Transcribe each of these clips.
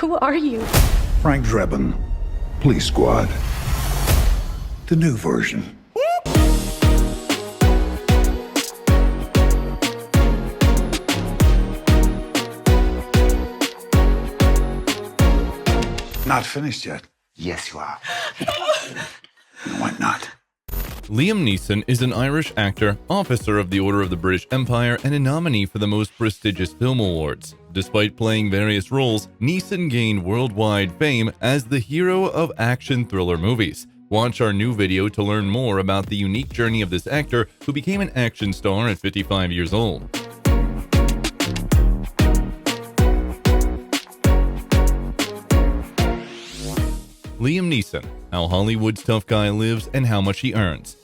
Who are you? Frank Drebin, Police Squad. The new version. Not finished yet. Yes, you are. No, I'm not. Liam Neeson is an Irish actor, officer of the Order of the British Empire, and a nominee for the most prestigious film awards. Despite playing various roles, Neeson gained worldwide fame as the hero of action thriller movies. Watch our new video to learn more about the unique journey of this actor who became an action star at 55 years old. Liam Neeson, how Hollywood's tough guy lives and how much he earns.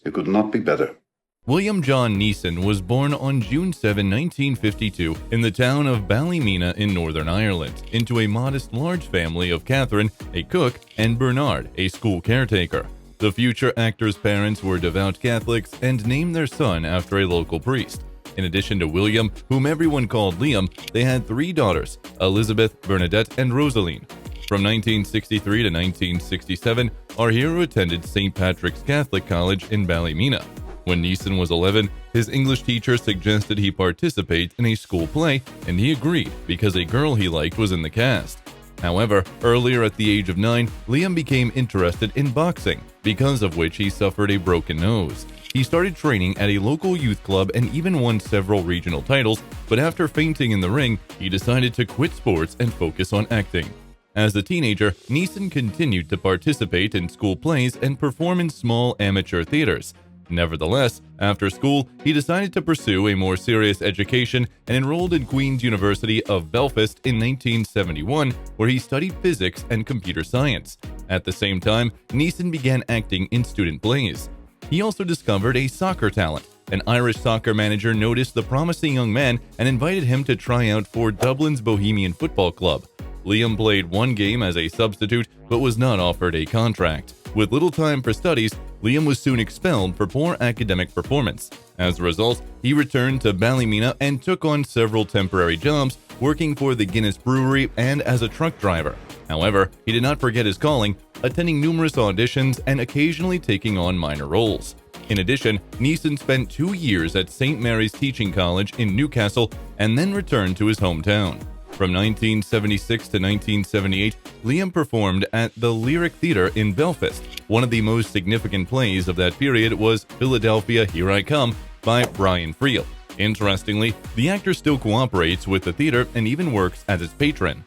It could not be better. William John Neeson was born on June 7, 1952, in the town of Ballymena in Northern Ireland, into a modest large family of Catherine, a cook, and Bernard, a school caretaker. The future actor's parents were devout Catholics and named their son after a local priest. In addition to William, whom everyone called Liam, they had three daughters, Elizabeth, Bernadette, and Rosaline. From 1963 to 1967, our hero attended St. Patrick's Catholic College in Ballymena. When Neeson was 11, his English teacher suggested he participate in a school play, and he agreed because a girl he liked was in the cast. However, earlier at the age of 9, Liam became interested in boxing, because of which he suffered a broken nose. He started training at a local youth club and even won several regional titles, but after fainting in the ring, he decided to quit sports and focus on acting. As a teenager, Neeson continued to participate in school plays and perform in small amateur theaters. Nevertheless, after school, he decided to pursue a more serious education and enrolled in Queen's University of Belfast in 1971, where he studied physics and computer science. At the same time, Neeson began acting in student plays. He also discovered a soccer talent. An Irish soccer manager noticed the promising young man and invited him to try out for Dublin's Bohemian Football Club. Liam played one game as a substitute, but was not offered a contract. With little time for studies, Liam was soon expelled for poor academic performance. As a result, he returned to Ballymena and took on several temporary jobs, working for the Guinness Brewery and as a truck driver. However, he did not forget his calling, attending numerous auditions and occasionally taking on minor roles. In addition, Neeson spent 2 years at St. Mary's Teaching College in Newcastle and then returned to his hometown. From 1976 to 1978, Liam performed at the Lyric Theatre in Belfast. One of the most significant plays of that period was Philadelphia, Here I Come by Brian Friel. Interestingly, the actor still cooperates with the theater and even works as its patron.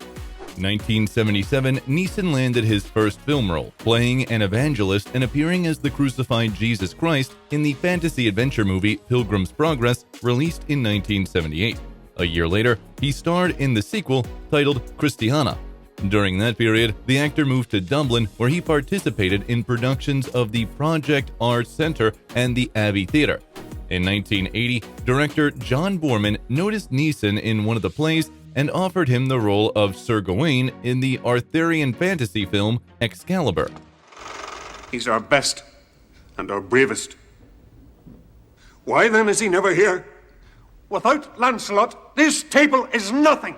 In 1977, Neeson landed his first film role, playing an evangelist and appearing as the crucified Jesus Christ in the fantasy adventure movie Pilgrim's Progress, released in 1978. A year later, he starred in the sequel titled Christiana. During that period, the actor moved to Dublin, where he participated in productions of the Project Arts Centre and the Abbey Theatre. In 1980, director John Boorman noticed Neeson in one of the plays and offered him the role of Sir Gawain in the Arthurian fantasy film Excalibur. He's our best and our bravest. Why then is he never here? Without Lancelot, this table is nothing.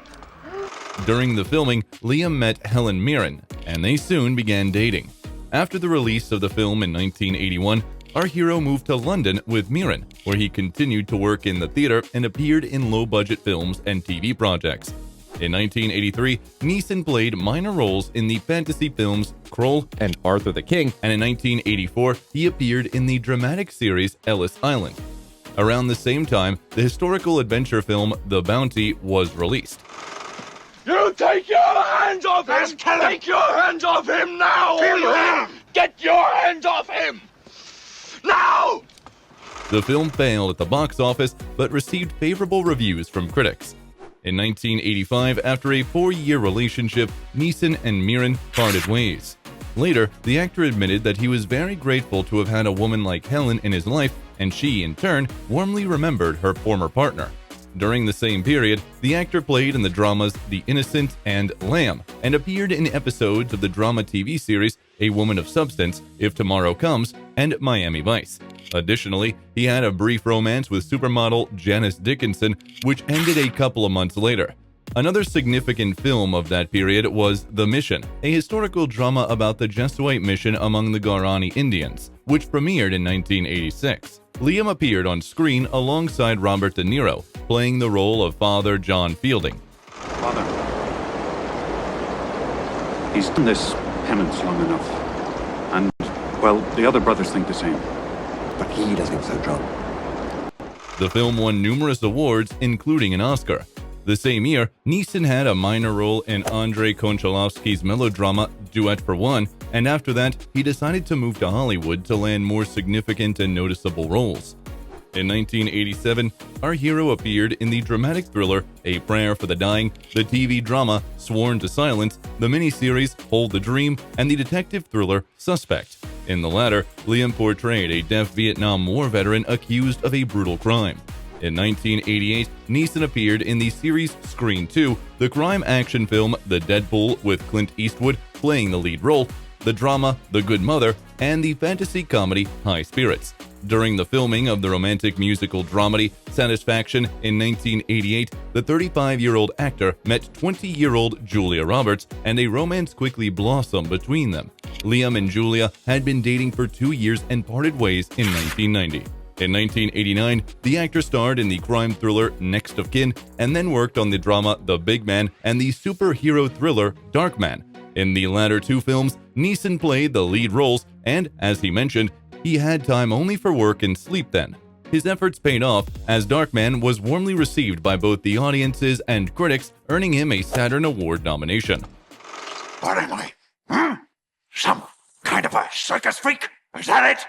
During the filming, Liam met Helen Mirren, and they soon began dating. After the release of the film in 1981, our hero moved to London with Mirren, where he continued to work in the theater and appeared in low-budget films and TV projects. In 1983, Neeson played minor roles in the fantasy films Kroll and Arthur the King, and in 1984, he appeared in the dramatic series Ellis Island. Around the same time, the historical adventure film The Bounty was released. You take your hands off him! Take your hands off him now! Get your hands off him! Now! The film failed at the box office, but received favorable reviews from critics. In 1985, after a 4-year relationship, Neeson and Mirren parted ways. Later, the actor admitted that he was very grateful to have had a woman like Helen in his life, and she, in turn, warmly remembered her former partner. During the same period, the actor played in the dramas The Innocent and Lamb, and appeared in episodes of the drama TV series A Woman of Substance, If Tomorrow Comes, and Miami Vice. Additionally, he had a brief romance with supermodel Janice Dickinson, which ended a couple of months later. Another significant film of that period was The Mission, a historical drama about the Jesuit mission among the Guarani Indians, which premiered in 1986. Liam appeared on screen alongside Robert De Niro, playing the role of Father John Fielding. Father, he's done this penance long enough. And, well, the other brothers think the same. But he doesn't think so, John. The film won numerous awards, including an Oscar. The same year, Neeson had a minor role in Andrei Konchalovsky's melodrama Duet for One, and after that, he decided to move to Hollywood to land more significant and noticeable roles. In 1987, our hero appeared in the dramatic thriller A Prayer for the Dying, the TV drama Sworn to Silence, the miniseries Hold the Dream, and the detective thriller Suspect. In the latter, Liam portrayed a deaf Vietnam War veteran accused of a brutal crime. In 1988, Neeson appeared in the series Screen 2, the crime action film The Deadpool with Clint Eastwood playing the lead role, the drama The Good Mother, and the fantasy comedy High Spirits. During the filming of the romantic musical dramedy Satisfaction in 1988, the 35-year-old actor met 20-year-old Julia Roberts, and a romance quickly blossomed between them. Liam and Julia had been dating for 2 years and parted ways in 1990. In 1989, the actor starred in the crime thriller Next of Kin and then worked on the drama The Big Man and the superhero thriller Darkman. In the latter two films, Neeson played the lead roles, and, as he mentioned, he had time only for work and sleep then. His efforts paid off, as Darkman was warmly received by both the audiences and critics, earning him a Saturn Award nomination. What am I? Some kind of a circus freak? Is that it?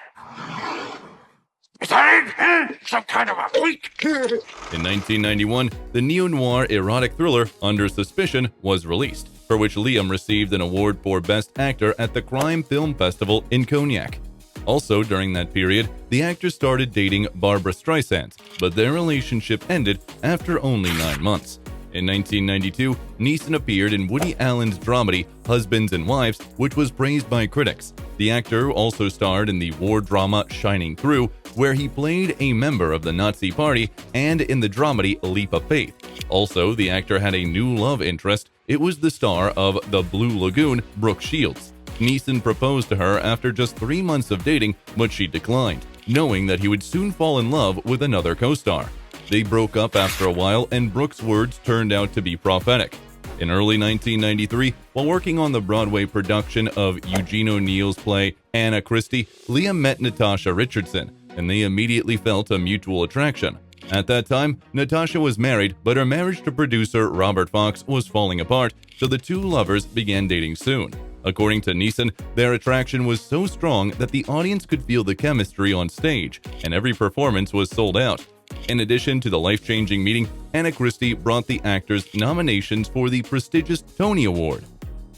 Is that it? Some kind of a freak? In 1991, the neo-noir erotic thriller Under Suspicion was released, for which Liam received an award for Best Actor at the Crime Film Festival in Cognac. Also during that period, the actor started dating Barbra Streisand, but their relationship ended after only 9 months. In 1992, Neeson appeared in Woody Allen's dramedy Husbands and Wives, which was praised by critics. The actor also starred in the war drama Shining Through, where he played a member of the Nazi Party, and in the dramedy Leap of Faith. Also, the actor had a new love interest. It was the star of The Blue Lagoon, Brooke Shields. Neeson proposed to her after just 3 months of dating, but she declined, knowing that he would soon fall in love with another co-star. They broke up after a while, and Brooke's words turned out to be prophetic. In early 1993, while working on the Broadway production of Eugene O'Neill's play Anna Christie, Liam met Natasha Richardson, and they immediately felt a mutual attraction. At that time, Natasha was married, but her marriage to producer Robert Fox was falling apart, so the two lovers began dating soon. According to Neeson, their attraction was so strong that the audience could feel the chemistry on stage, and every performance was sold out. In addition to the life-changing meeting, Anna Christie brought the actors nominations for the prestigious Tony Award.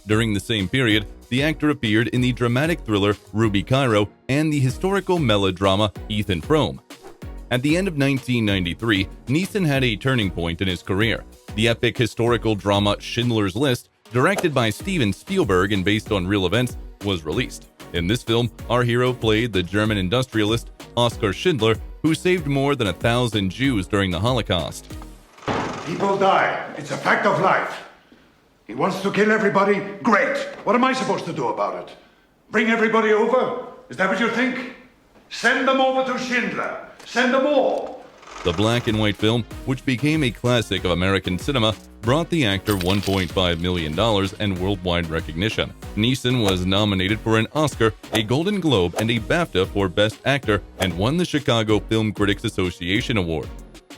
During the same period, the actor appeared in the dramatic thriller Ruby Cairo and the historical melodrama Ethan Frome. At the end of 1993, Neeson had a turning point in his career. The epic historical drama Schindler's List, directed by Steven Spielberg and based on real events, was released. In this film, our hero played the German industrialist Oskar Schindler, who saved more than 1,000 Jews during the Holocaust. People die. It's a fact of life. He wants to kill everybody? Great. What am I supposed to do about it? Bring everybody over? Is that what you think? Send them over to Schindler. Send them all. The black and white film, which became a classic of American cinema, brought the actor $1.5 million and worldwide recognition. Neeson was nominated for an Oscar, a Golden Globe, and a BAFTA for Best Actor, and won the Chicago Film Critics Association Award.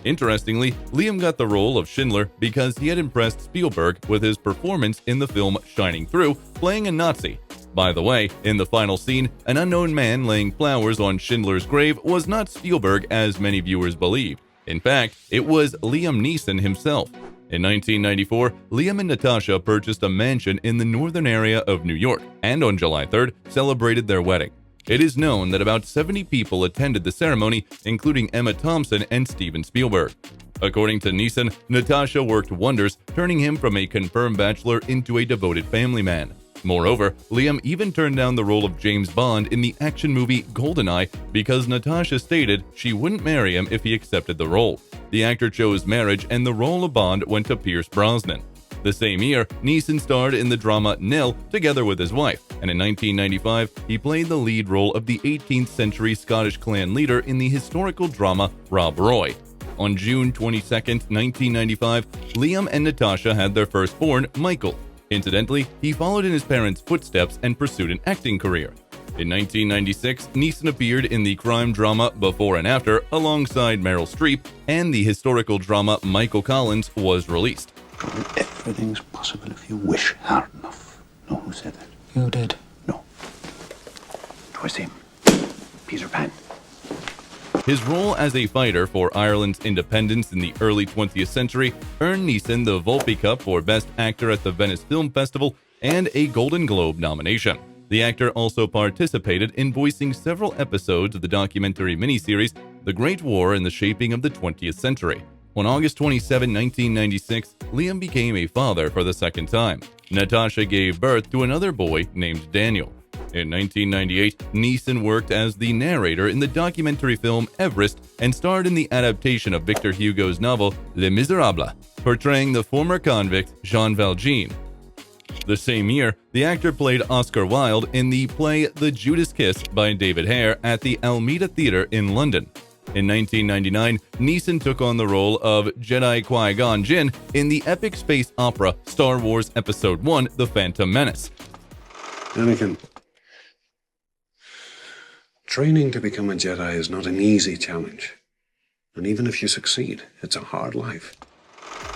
Interestingly, Liam got the role of Schindler because he had impressed Spielberg with his performance in the film Shining Through, playing a Nazi. By the way, in the final scene, an unknown man laying flowers on Schindler's grave was not Spielberg as many viewers believed. In fact, it was Liam Neeson himself. In 1994, Liam and Natasha purchased a mansion in the northern area of New York, and on July 3rd, celebrated their wedding. It is known that about 70 people attended the ceremony, including Emma Thompson and Steven Spielberg. According to Neeson, Natasha worked wonders, turning him from a confirmed bachelor into a devoted family man. Moreover, Liam even turned down the role of James Bond in the action movie GoldenEye because Natasha stated she wouldn't marry him if he accepted the role. The actor chose marriage, and the role of Bond went to Pierce Brosnan. The same year, Neeson starred in the drama Nell together with his wife, and in 1995, he played the lead role of the 18th century Scottish clan leader in the historical drama Rob Roy. On June 22, 1995, Liam and Natasha had their firstborn, Michael. Incidentally, he followed in his parents' footsteps and pursued an acting career. In 1996, Neeson appeared in the crime drama Before and After alongside Meryl Streep, and the historical drama Michael Collins was released. Everything's possible if you wish hard enough. No, who said that? You did. No. Twice him. Peter Pan. His role as a fighter for Ireland's independence in the early 20th century earned Neeson the Volpe Cup for Best Actor at the Venice Film Festival and a Golden Globe nomination. The actor also participated in voicing several episodes of the documentary miniseries The Great War and the Shaping of the 20th Century. On August 27, 1996, Liam became a father for the second time. Natasha gave birth to another boy named Daniel. In 1998, Neeson worked as the narrator in the documentary film Everest and starred in the adaptation of Victor Hugo's novel Les Miserables, portraying the former convict Jean Valjean. The same year, the actor played Oscar Wilde in the play The Judas Kiss by David Hare at the Almeida Theatre in London. In 1999, Neeson took on the role of Jedi Qui-Gon Jinn in the epic space opera Star Wars Episode I: The Phantom Menace. Anakin, training to become a Jedi is not an easy challenge. And even if you succeed, it's a hard life.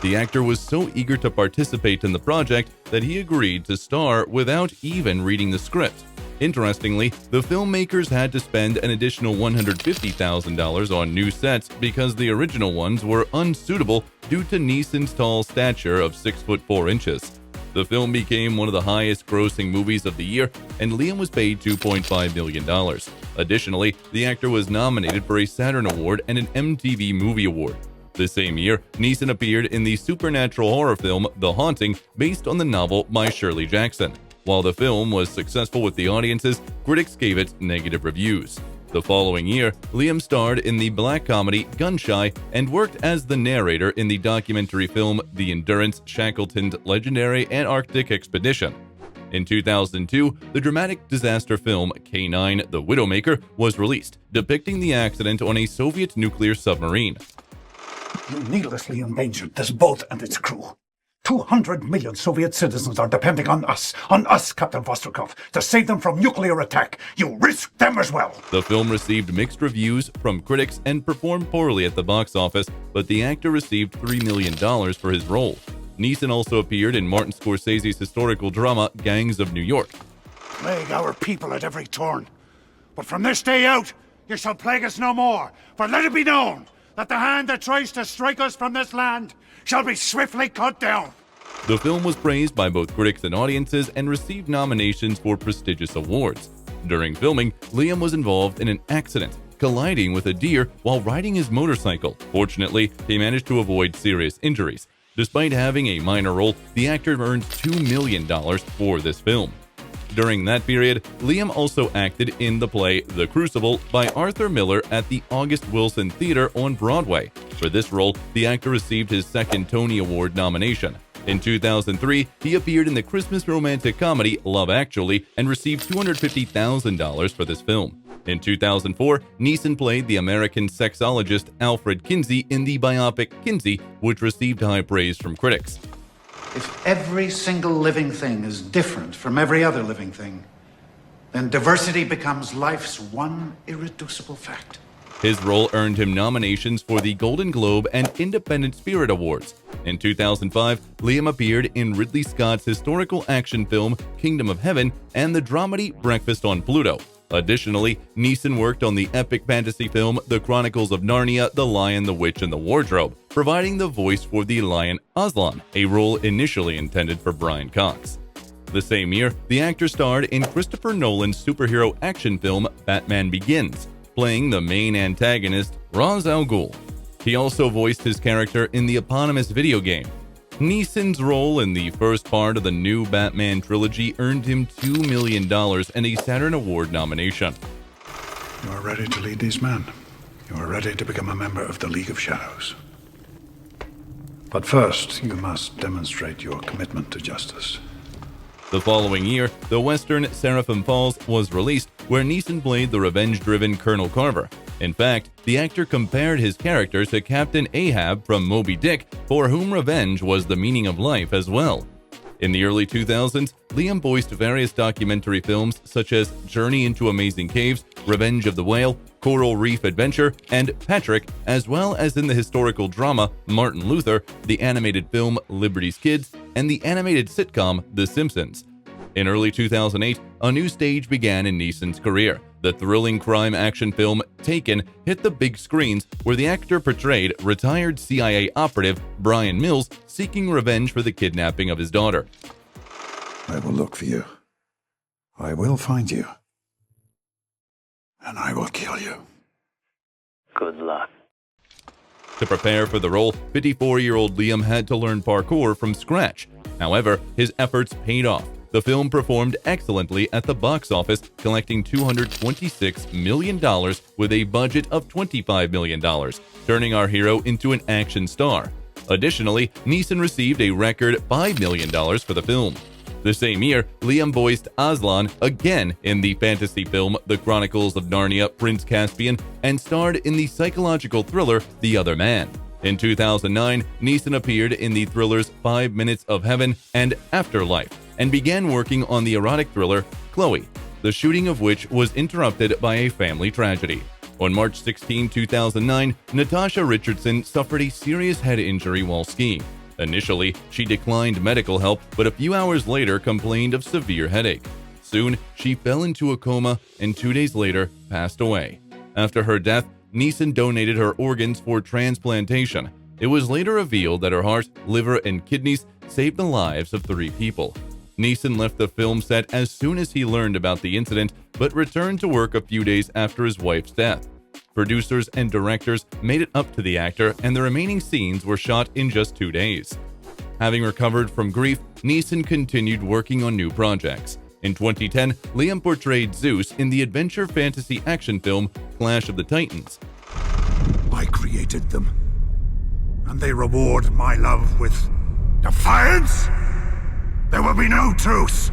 The actor was so eager to participate in the project that he agreed to star without even reading the script. Interestingly, the filmmakers had to spend an additional $150,000 on new sets because the original ones were unsuitable due to Neeson's tall stature of 6'4". The film became one of the highest-grossing movies of the year, and Liam was paid $2.5 million. Additionally, the actor was nominated for a Saturn Award and an MTV Movie Award. The same year, Neeson appeared in the supernatural horror film The Haunting, based on the novel by Shirley Jackson. While the film was successful with the audiences, critics gave it negative reviews. The following year, Liam starred in the black comedy Gunshy and worked as the narrator in the documentary film The Endurance Shackleton's Legendary Antarctic Expedition. In 2002, the dramatic disaster film K9: The Widowmaker was released, depicting the accident on a Soviet nuclear submarine. You needlessly endangered this boat and its crew. 200 million Soviet citizens are depending on us, Captain Vostrikov, to save them from nuclear attack. You risked them as well. The film received mixed reviews from critics and performed poorly at the box office, but the actor received $3 million for his role. Neeson also appeared in Martin Scorsese's historical drama Gangs of New York. Plague our people at every turn. But from this day out, you shall plague us no more. For let it be known that the hand that tries to strike us from this land shall be swiftly cut down. The film was praised by both critics and audiences and received nominations for prestigious awards. During filming, Liam was involved in an accident, colliding with a deer while riding his motorcycle. Fortunately, he managed to avoid serious injuries. Despite having a minor role, the actor earned $2 million for this film. During that period, Liam also acted in the play The Crucible by Arthur Miller at the August Wilson Theater on Broadway. For this role, the actor received his second Tony Award nomination. In 2003, he appeared in the Christmas romantic comedy Love Actually and received $250,000 for this film. In 2004, Neeson played the American sexologist Alfred Kinsey in the biopic Kinsey, which received high praise from critics. If every single living thing is different from every other living thing, then diversity becomes life's one irreducible fact. His role earned him nominations for the Golden Globe and Independent Spirit Awards. In 2005, Liam appeared in Ridley Scott's historical action film Kingdom of Heaven and the dramedy Breakfast on Pluto. Additionally, Neeson worked on the epic fantasy film The Chronicles of Narnia: The Lion, the Witch, and the Wardrobe, providing the voice for the lion Aslan, a role initially intended for Brian Cox. The same year, the actor starred in Christopher Nolan's superhero action film Batman Begins, playing the main antagonist Ra's al Ghul. He also voiced his character in the eponymous video game. Neeson's role in the first part of the new Batman trilogy earned him $2 million and a Saturn Award nomination. You are ready to lead these men. You are ready to become a member of the League of Shadows. But first, you must demonstrate your commitment to justice. The following year, the western Seraphim Falls was released, where Neeson played the revenge-driven Colonel Carver. In fact, the actor compared his character to Captain Ahab from Moby Dick, for whom revenge was the meaning of life as well. In the early 2000s, Liam voiced various documentary films such as Journey into Amazing Caves, Revenge of the Whale, Coral Reef Adventure, and Patrick, as well as in the historical drama Martin Luther, the animated film Liberty's Kids, and the animated sitcom The Simpsons. In early 2008, a new stage began in Neeson's career. The thrilling crime action film Taken hit the big screens, where the actor portrayed retired CIA operative Brian Mills seeking revenge for the kidnapping of his daughter. I will look for you. I will find you. And I will kill you. Good luck. To prepare for the role, 54-year-old Liam had to learn parkour from scratch. However, his efforts paid off. The film performed excellently at the box office, collecting $226 million with a budget of $25 million, turning our hero into an action star. Additionally, Neeson received a record $5 million for the film. The same year, Liam voiced Aslan again in the fantasy film The Chronicles of Narnia: Prince Caspian, and starred in the psychological thriller The Other Man. In 2009, Neeson appeared in the thrillers 5 Minutes of Heaven and Afterlife, and began working on the erotic thriller Chloe, the shooting of which was interrupted by a family tragedy. On March 16, 2009, Natasha Richardson suffered a serious head injury while skiing. Initially, she declined medical help, but a few hours later complained of severe headache. Soon, she fell into a coma and 2 days later passed away. After her death, Neeson donated her organs for transplantation. It was later revealed that her heart, liver, and kidneys saved the lives of 3 people. Neeson left the film set as soon as he learned about the incident, but returned to work a few days after his wife's death. Producers and directors made it up to the actor, and the remaining scenes were shot in just 2 days. Having recovered from grief, Neeson continued working on new projects. In 2010, Liam portrayed Zeus in the adventure fantasy action film Clash of the Titans. I created them, and they reward my love with defiance? There will be no truce!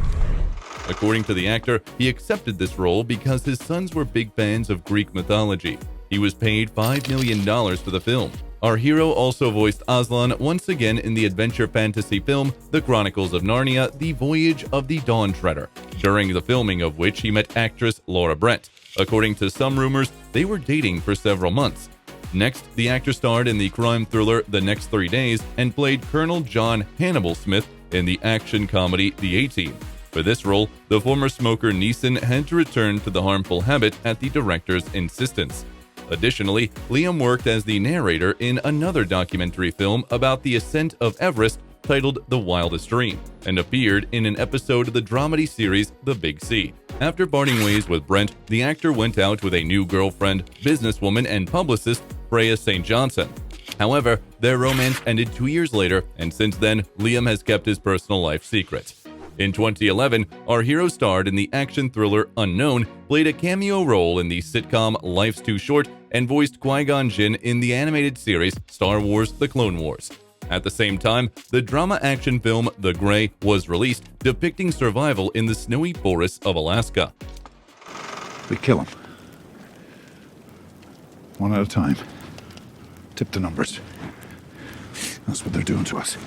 According to the actor, he accepted this role because his sons were big fans of Greek mythology. He was paid $5 million for the film. Our hero also voiced Aslan once again in the adventure fantasy film The Chronicles of Narnia: The Voyage of the Dawn Treader, during the filming of which he met actress Laura Brett. According to some rumors, they were dating for several months. Next, the actor starred in the crime thriller The Next 3 Days and played Colonel John Hannibal Smith in the action comedy The A-Team. For this role, the former smoker Neeson had to return to the harmful habit at the director's insistence. Additionally, Liam worked as the narrator in another documentary film about the ascent of Everest titled The Wildest Dream, and appeared in an episode of the dramedy series The Big Sea. After parting ways with Brent, the actor went out with a new girlfriend, businesswoman, and publicist, Freya St. Johnson. However, their romance ended 2 years later, and since then, Liam has kept his personal life secret. In 2011, our hero starred in the action thriller Unknown, played a cameo role in the sitcom Life's Too Short, and voiced Qui-Gon Jinn in the animated series Star Wars: The Clone Wars. At the same time, the drama action film The Grey was released, depicting survival in the snowy forests of Alaska. We kill them. One at a time. Tip the numbers. That's what they're doing to us.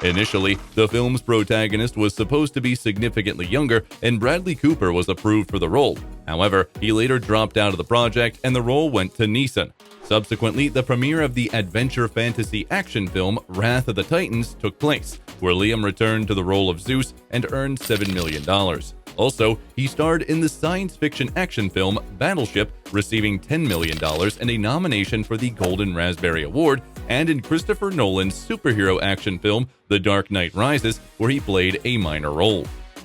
Initially, the film's protagonist was supposed to be significantly younger, and Bradley Cooper was approved for the role. However, he later dropped out of the project and the role went to Neeson. Subsequently, the premiere of the adventure fantasy action film Wrath of the Titans took place, where Liam returned to the role of Zeus and earned $7 million. Also, he starred in the science fiction action film Battleship, receiving $10 million and a nomination for the Golden Raspberry Award, and in Christopher Nolan's superhero action film The Dark Knight Rises, where he played a minor role.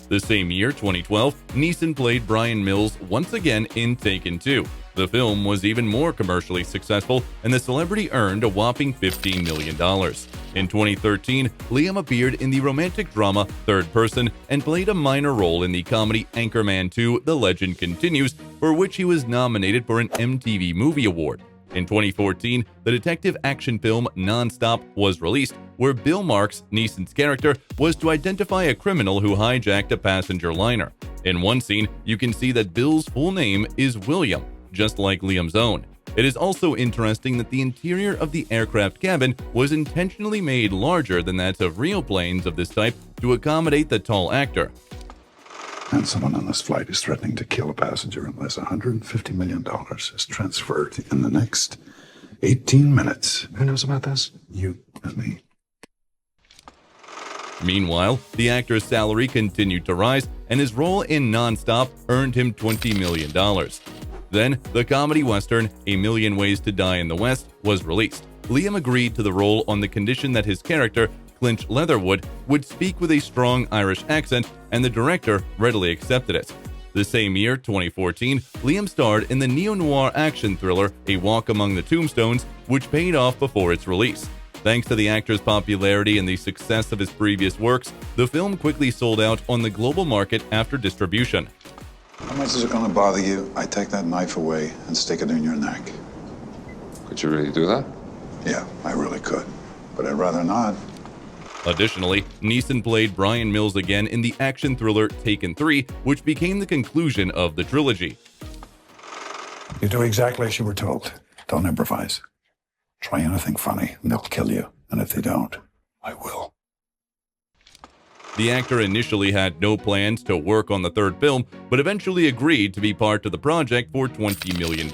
The same year, 2012, Neeson played Brian Mills once again in Taken 2. The film was even more commercially successful, and the celebrity earned a whopping $15 million. In 2013, Liam appeared in the romantic drama Third Person and played a minor role in the comedy Anchorman 2: The Legend Continues, for which he was nominated for an MTV Movie Award. In 2014, the detective action film Non-Stop was released, where Bill Marks, Neeson's character, was to identify a criminal who hijacked a passenger liner. In one scene, you can see that Bill's full name is William, just like Liam's own. It is also interesting that the interior of the aircraft cabin was intentionally made larger than that of real planes of this type to accommodate the tall actor. And someone on this flight is threatening to kill a passenger unless $150 million is transferred in the next 18 minutes. Who knows about this? You and me. Meanwhile, the actor's salary continued to rise, and his role in Non-Stop earned him $20 million. Then, the comedy western A Million Ways to Die in the West was released. Liam agreed to the role on the condition that his character, Clinch Leatherwood, would speak with a strong Irish accent, and the director readily accepted it. The same year, 2014, Liam starred in the neo-noir action thriller A Walk Among the Tombstones, which paid off before its release. Thanks to the actor's popularity and the success of his previous works, the film quickly sold out on the global market after distribution. How much is it going to bother you? I take that knife away and stick it in your neck. Could you really do that? Yeah, I really could. But I'd rather not. Additionally, Neeson played Brian Mills again in the action thriller Taken 3, which became the conclusion of the trilogy. You do exactly as you were told. Don't improvise. Try anything funny, and they'll kill you. And if they don't, I will. The actor initially had no plans to work on the third film, but eventually agreed to be part of the project for $20 million,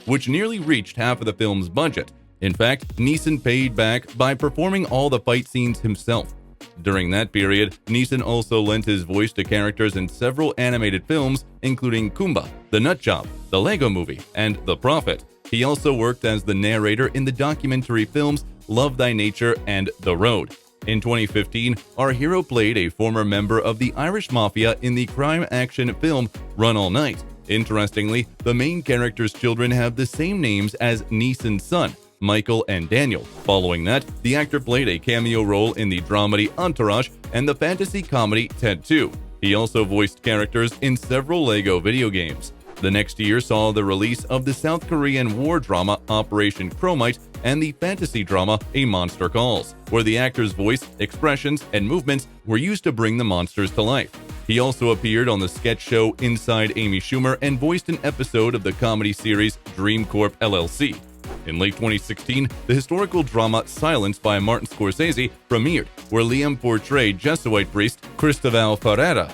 which nearly reached half of the film's budget. In fact, Neeson paid back by performing all the fight scenes himself. During that period, Neeson also lent his voice to characters in several animated films, including Kumba, The Nutjob, The Lego Movie, and The Prophet. He also worked as the narrator in the documentary films Love Thy Nature and The Road. In 2015, our hero played a former member of the Irish Mafia in the crime-action film Run All Night. Interestingly, the main character's children have the same names as Neeson's son, Michael and Daniel. Following that, the actor played a cameo role in the dramedy Entourage and the fantasy comedy Ted 2. He also voiced characters in several Lego video games. The next year saw the release of the South Korean war drama Operation Chromite and the fantasy drama A Monster Calls, where the actor's voice, expressions, and movements were used to bring the monsters to life. He also appeared on the sketch show Inside Amy Schumer and voiced an episode of the comedy series Dream Corp LLC. In late 2016, the historical drama Silence by Martin Scorsese premiered, where Liam portrayed Jesuit priest Cristobal Ferreira.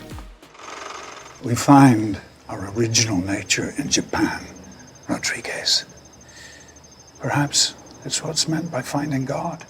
We find our original nature in Japan, Rodriguez. Perhaps it's what's meant by finding God.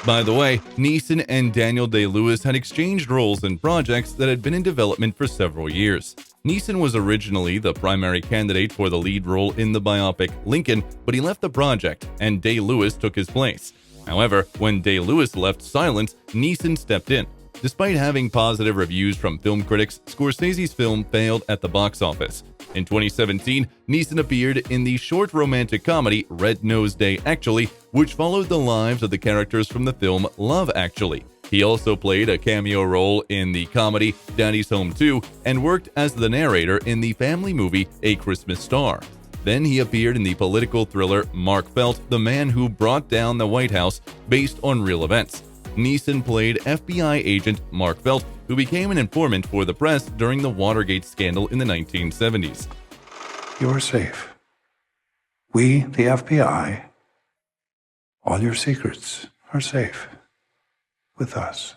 By the way, Neeson and Daniel Day-Lewis had exchanged roles in projects that had been in development for several years. Neeson was originally the primary candidate for the lead role in the biopic Lincoln, but he left the project, and Day-Lewis took his place. However, when Day-Lewis left Silence, Neeson stepped in. Despite having positive reviews from film critics, Scorsese's film failed at the box office. In 2017, Neeson appeared in the short romantic comedy Red Nose Day Actually, which followed the lives of the characters from the film Love Actually. He also played a cameo role in the comedy Daddy's Home 2 and worked as the narrator in the family movie A Christmas Star. Then he appeared in the political thriller Mark Felt, The Man Who Brought Down the White House, based on real events. Neeson played FBI agent Mark Felt, who became an informant for the press during the Watergate scandal in the 1970s. You're safe. We, the FBI, all your secrets are safe with us.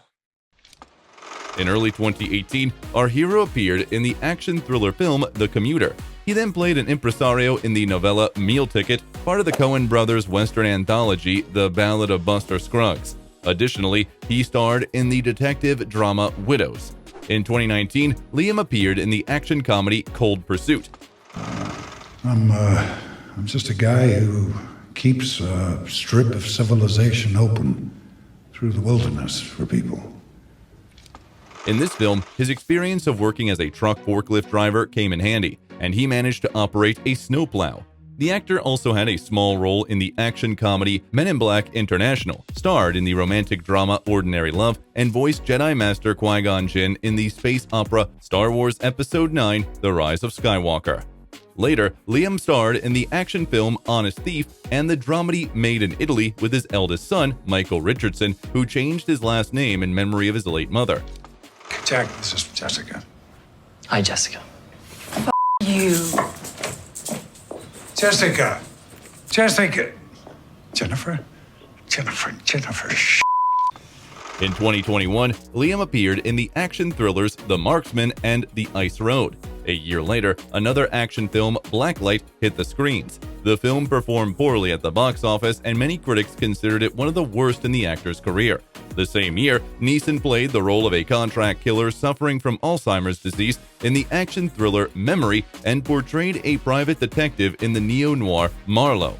In early 2018, our hero appeared in the action thriller film The Commuter. He then played an impresario in the novella Meal Ticket, part of the Coen brothers' Western anthology The Ballad of Buster Scruggs. Additionally, he starred in the detective drama Widows. In 2019, Liam appeared in the action comedy Cold Pursuit. I'm just a guy who keeps a strip of civilization open through the wilderness for people. In this film, his experience of working as a truck forklift driver came in handy, and he managed to operate a snowplow. The actor also had a small role in the action comedy Men in Black International, starred in the romantic drama Ordinary Love, and voiced Jedi Master Qui-Gon Jinn in the space opera Star Wars Episode IX: The Rise of Skywalker. Later, Liam starred in the action film Honest Thief and the dramedy Made in Italy with his eldest son, Michael Richardson, who changed his last name in memory of his late mother. Jack, this is Jessica. Hi, Jessica. You. Jessica. Jennifer. In 2021, Liam appeared in the action thrillers The Marksman and The Ice Road. A year later, another action film, Blacklight, hit the screens. The film performed poorly at the box office, and many critics considered it one of the worst in the actor's career. The same year, Neeson played the role of a contract killer suffering from Alzheimer's disease in the action thriller Memory and portrayed a private detective in the neo-noir Marlowe.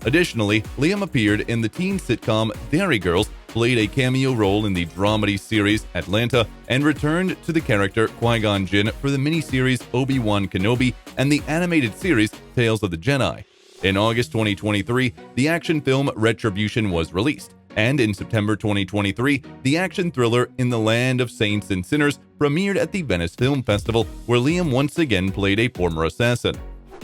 Additionally, Liam appeared in the teen sitcom Dairy Girls, played a cameo role in the dramedy series Atlanta, and returned to the character Qui-Gon Jinn for the miniseries Obi-Wan Kenobi and the animated series Tales of the Jedi. In August 2023, the action film Retribution was released, and in September 2023, the action thriller In the Land of Saints and Sinners premiered at the Venice Film Festival, where Liam once again played a former assassin.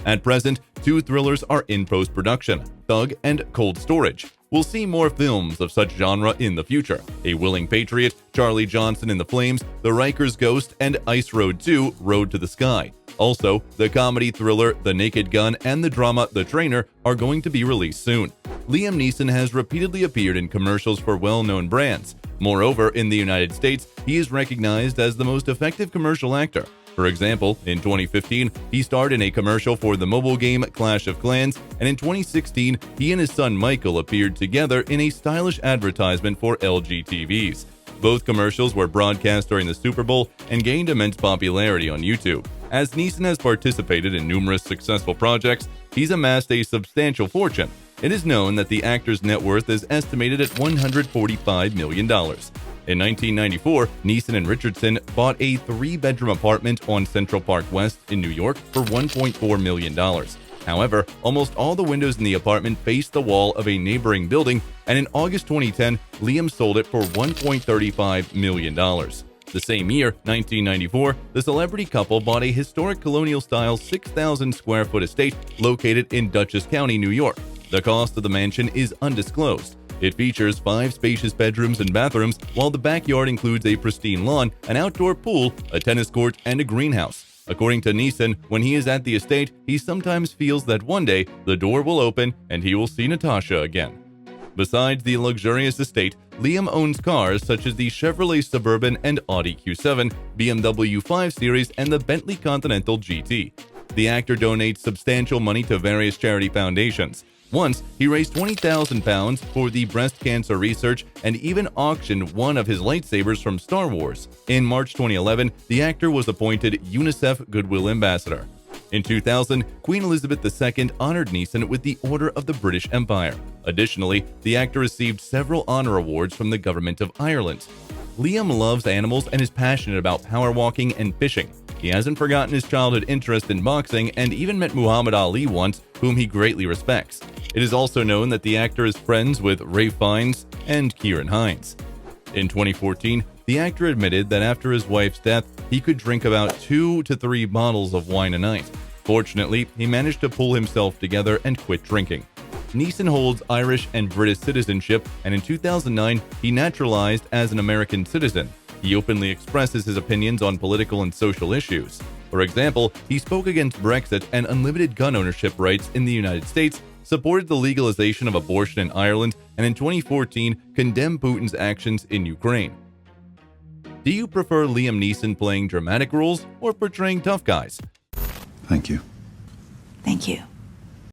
At present, 2 thrillers are in post-production, Thug and Cold Storage. We'll see more films of such genre in the future: A Willing Patriot, Charlie Johnson in the Flames, The Riker's Ghost, and Ice Road 2, Road to the Sky. Also, the comedy thriller The Naked Gun and the drama The Trainer are going to be released soon. Liam Neeson has repeatedly appeared in commercials for well-known brands. Moreover, in the United States, he is recognized as the most effective commercial actor. For example, in 2015, he starred in a commercial for the mobile game Clash of Clans, and in 2016, he and his son Michael appeared together in a stylish advertisement for LG TVs. Both commercials were broadcast during the Super Bowl and gained immense popularity on YouTube. As Neeson has participated in numerous successful projects, he's amassed a substantial fortune. It is known that the actor's net worth is estimated at $145 million. In 1994, Neeson and Richardson bought a 3-bedroom apartment on Central Park West in New York for $1.4 million. However, almost all the windows in the apartment faced the wall of a neighboring building, and in August 2010, Liam sold it for $1.35 million. The same year, 1994, the celebrity couple bought a historic colonial-style 6,000-square-foot estate located in Dutchess County, New York. The cost of the mansion is undisclosed. It features 5 spacious bedrooms and bathrooms, while the backyard includes a pristine lawn, an outdoor pool, a tennis court, and a greenhouse. According to Neeson, when he is at the estate, he sometimes feels that one day the door will open and he will see Natasha again. Besides the luxurious estate, Liam owns cars such as the Chevrolet Suburban and Audi Q7, BMW 5 Series, and the Bentley Continental GT. The actor donates substantial money to various charity foundations. Once, he raised £20,000 for the breast cancer research and even auctioned one of his lightsabers from Star Wars. In March 2011, the actor was appointed UNICEF Goodwill Ambassador. In 2000, Queen Elizabeth II honored Neeson with the Order of the British Empire. Additionally, the actor received several honor awards from the Government of Ireland. Liam loves animals and is passionate about power walking and fishing. He hasn't forgotten his childhood interest in boxing and even met Muhammad Ali once, whom he greatly respects. It is also known that the actor is friends with Ralph Fiennes and Kieran Hines. In 2014, the actor admitted that after his wife's death, he could drink about 2 to 3 bottles of wine a night. Fortunately, he managed to pull himself together and quit drinking. Neeson holds Irish and British citizenship, and in 2009, he naturalized as an American citizen. He openly expresses his opinions on political and social issues. For example, he spoke against Brexit and unlimited gun ownership rights in the United States, supported the legalization of abortion in Ireland, and in 2014 condemned Putin's actions in Ukraine. Do you prefer Liam Neeson playing dramatic roles or portraying tough guys? Thank you. Thank you.